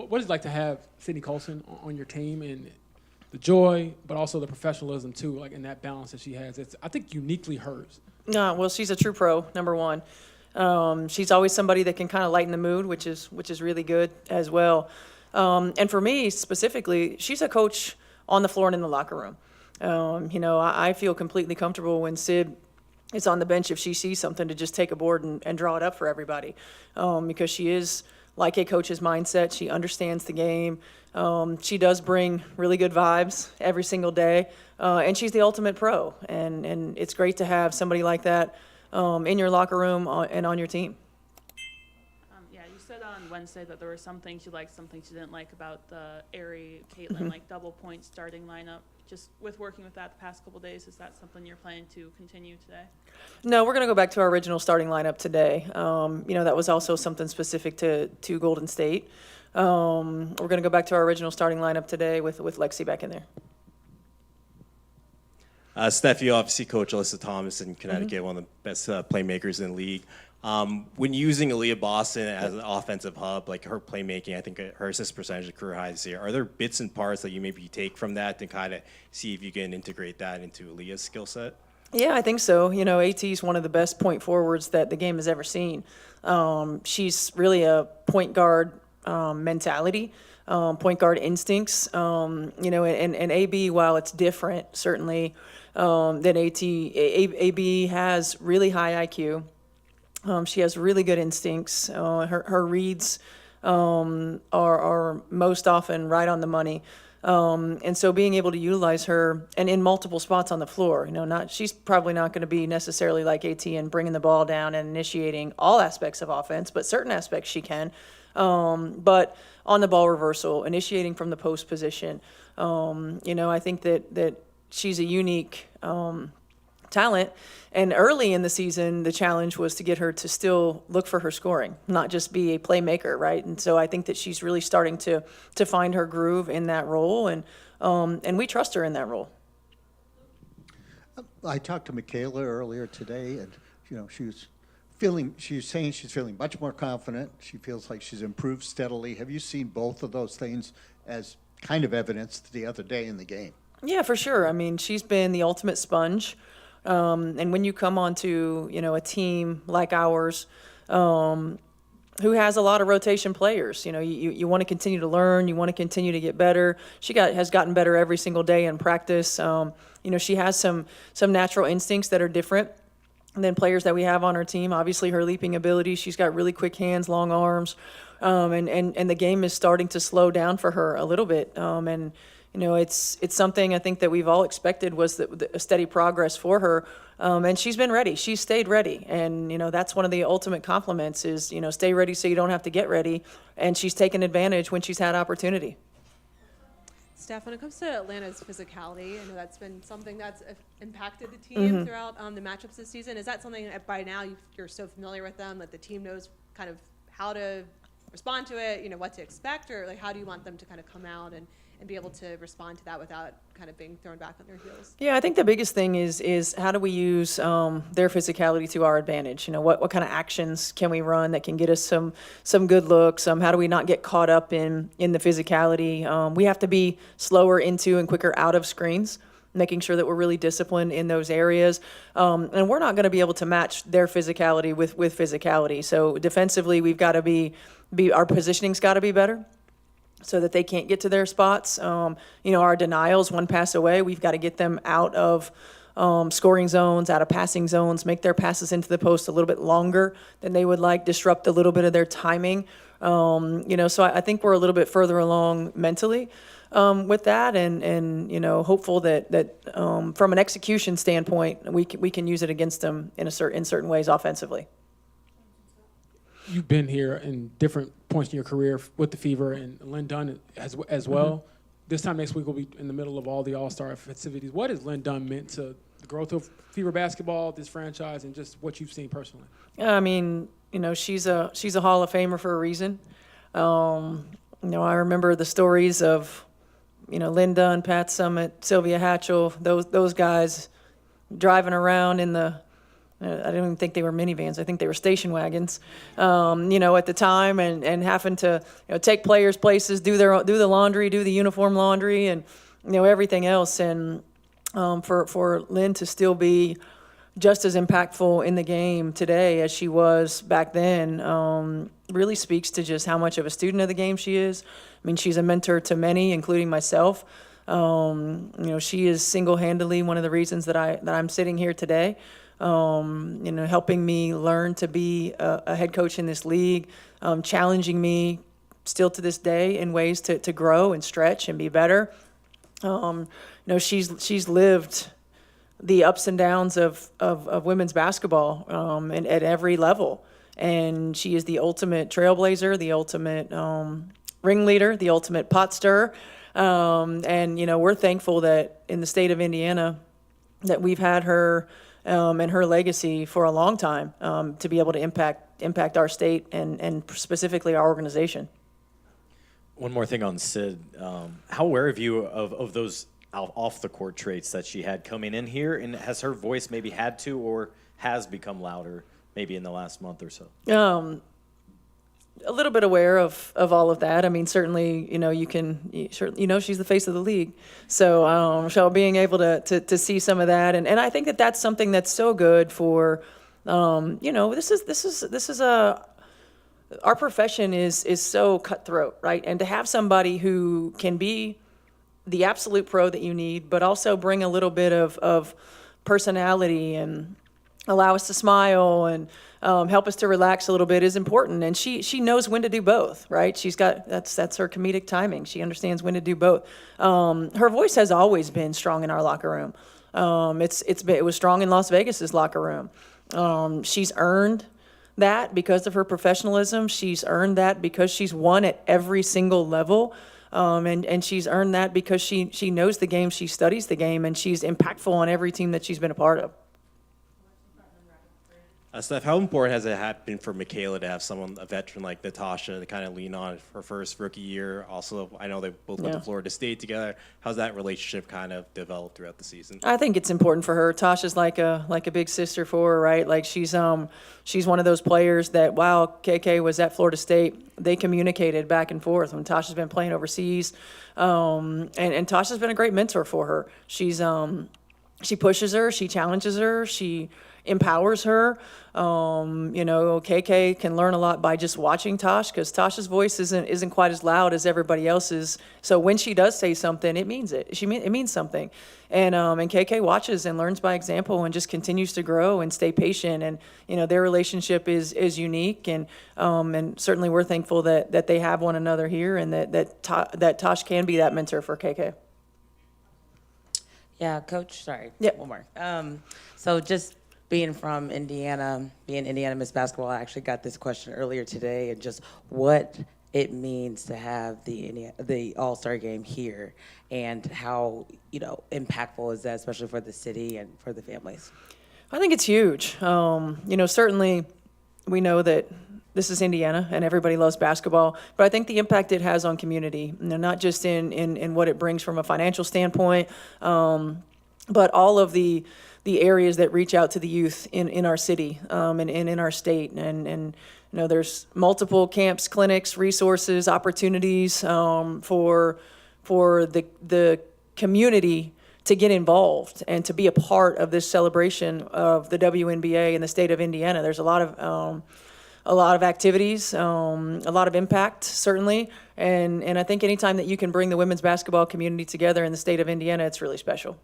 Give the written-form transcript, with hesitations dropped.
what is it like to have Sydney Colson on your team, and the joy, but also the professionalism too, like in that balance that she has? It's, I think, uniquely hers. No, well, she's a true pro, number one. She's always somebody that can kind of lighten the mood, which is really good as well. And for me specifically, she's a coach on the floor and in the locker room. I feel completely comfortable when Sid is on the bench if she sees something to just take a board and draw it up for everybody, because she is like a coach's mindset. She understands the game. She does bring really good vibes every single day, and she's the ultimate pro. And it's great to have somebody like that in your locker room and on your team. Yeah, you said on Wednesday that there were some things you liked, some things you didn't like about the Aari, Caitlin, like double point starting lineup. Just with working with that the past couple days, is that something you're planning to continue today? No, we're going to go back to our original starting lineup today. That was also something specific to Golden State. We're going to go back to our original starting lineup today with Lexi back in there. Steph, you obviously coach Alyssa Thomas in Connecticut, one of the best playmakers in the league. When using Aaliyah Boston as an offensive hub, like her playmaking, I think her assist percentage is career high this year. Are there bits and parts that you maybe take from that to kind of see if you can integrate that into Aaliyah's skill set? Yeah, I think so. AT is one of the best point forwards that the game has ever seen. She's really a point guard mentality, point guard instincts. And AB, while it's different, certainly, than AT, AB has really high IQ. She has really good instincts. Her reads are most often right on the money. And so being able to utilize her and in multiple spots on the floor, she's probably not going to be necessarily like AT and bringing the ball down and initiating all aspects of offense, but certain aspects she can. But on the ball reversal, initiating from the post position, I think that she's a unique talent. And early in the season, the challenge was to get her to still look for her scoring, not just be a playmaker, right? And so I think that she's really starting to find her groove in that role, and we trust her in that role. I talked to Michaela earlier today, and she's saying she's feeling much more confident. She feels like she's improved steadily. Have you seen both of those things as kind of evidence the other day in the game? Yeah, for sure. I mean, she's been the ultimate sponge. And when you come onto, a team like ours, who has a lot of rotation players, you want to continue to learn, you want to continue to get better. She has gotten better every single day in practice. She has some natural instincts that are different than players that we have on our team. Obviously, her leaping ability, she's got really quick hands, long arms, and the game is starting to slow down for her a little bit. It's something I think that we've all expected was a steady progress for her, and she's been ready. She's stayed ready, and that's one of the ultimate compliments is stay ready so you don't have to get ready, and she's taken advantage when she's had opportunity. Steph, when it comes to Atlanta's physicality, I know that's been something that's impacted the team throughout the matchups this season. Is that something that by now you're so familiar with them that the team knows kind of how to respond to it, what to expect, or like how do you want them to kind of come out and be able to respond to that without kind of being thrown back on their heels? Yeah, I think the biggest thing is how do we use their physicality to our advantage? What kind of actions can we run that can get us some good looks? How do we not get caught up in the physicality? We have to be slower into and quicker out of screens, making sure that we're really disciplined in those areas. And we're not going to be able to match their physicality with physicality. So defensively, we've got to be our positioning's got to be better, so that they can't get to their spots. Our denials, one pass away, we've got to get them out of scoring zones, out of passing zones, make their passes into the post a little bit longer than they would like, disrupt a little bit of their timing. So I think we're a little bit further along mentally with that, and hopeful that from an execution standpoint, we can use it against them in certain ways offensively. You've been here in different points in your career with the Fever, and Lynn Dunn as well. This time next week we'll be in the middle of all the All-Star festivities. What has Lynn Dunn meant to the growth of Fever basketball, this franchise, and just what you've seen personally? I mean, she's a Hall of Famer for a reason. I remember the stories of, Lynn Dunn, Pat Summitt, Sylvia Hatchell, those guys driving around in the I don't even think they were minivans. I think they were station wagons, at the time, and having to, take players places, do the laundry, do the uniform laundry, and, everything else. And for Lynn to still be just as impactful in the game today as she was back then really speaks to just how much of a student of the game she is. I mean, she's a mentor to many, including myself. She is single-handedly one of the reasons that I'm sitting here today. Helping me learn to be a head coach in this league, challenging me still to this day in ways to grow and stretch and be better. She's lived the ups and downs of women's basketball and at every level. And she is the ultimate trailblazer, the ultimate ringleader, the ultimate pot stirrer. We're thankful that in the state of Indiana that we've had her and her legacy for a long time to be able to impact our state and specifically our organization. One more thing on Sid. How aware of you of those off the court traits that she had coming in here, and has her voice maybe had to or has become louder maybe in the last month or so? A little bit aware of all of that. I mean, certainly, she's the face of the league. So being able to see some of that, and I think that's something that's so good for, this is our profession is so cutthroat, right? And to have somebody who can be the absolute pro that you need, but also bring a little bit of personality and allow us to smile and help us to relax a little bit is important. And she knows when to do both, right? That's her comedic timing. She understands when to do both. Her voice has always been strong in our locker room. It was strong in Las Vegas's locker room. She's earned that because of her professionalism. She's earned that because she's won at every single level. And she's earned that because she knows the game, she studies the game, and she's impactful on every team that she's been a part of. Steph, how important has it been for Michaela to have a veteran like Natasha to kind of lean on her first rookie year? Also, I know they both went to Florida State together. How's that relationship kind of developed throughout the season? I think it's important for her. Tasha's like a big sister for her, right? Like she's one of those players that while KK was at Florida State, they communicated back and forth when Tasha's been playing overseas. And Tasha's been a great mentor for her. She pushes her, she challenges her, she empowers her. KK can learn a lot by just watching Tosh because Tasha's voice isn't quite as loud as everybody else's. So when she does say something, it means it. It means something. And KK watches and learns by example and just continues to grow and stay patient. And their relationship is unique. And certainly we're thankful that they have one another here and that Tosh can be that mentor for KK. Yeah, Coach, sorry. Yep. One more. So just being from Indiana, being Indiana Miss Basketball, I actually got this question earlier today, and just what it means to have the All-Star game here, and how impactful is that, especially for the city and for the families? I think it's huge. Certainly we know that this is Indiana and everybody loves basketball, but I think the impact it has on community, not just in what it brings from a financial standpoint, but all of the areas that reach out to the youth in our city and in our state. And there's multiple camps, clinics, resources, opportunities for the community to get involved and to be a part of this celebration of the WNBA in the state of Indiana. There's a lot of activities, a lot of impact, certainly. And I think anytime that you can bring the women's basketball community together in the state of Indiana, it's really special.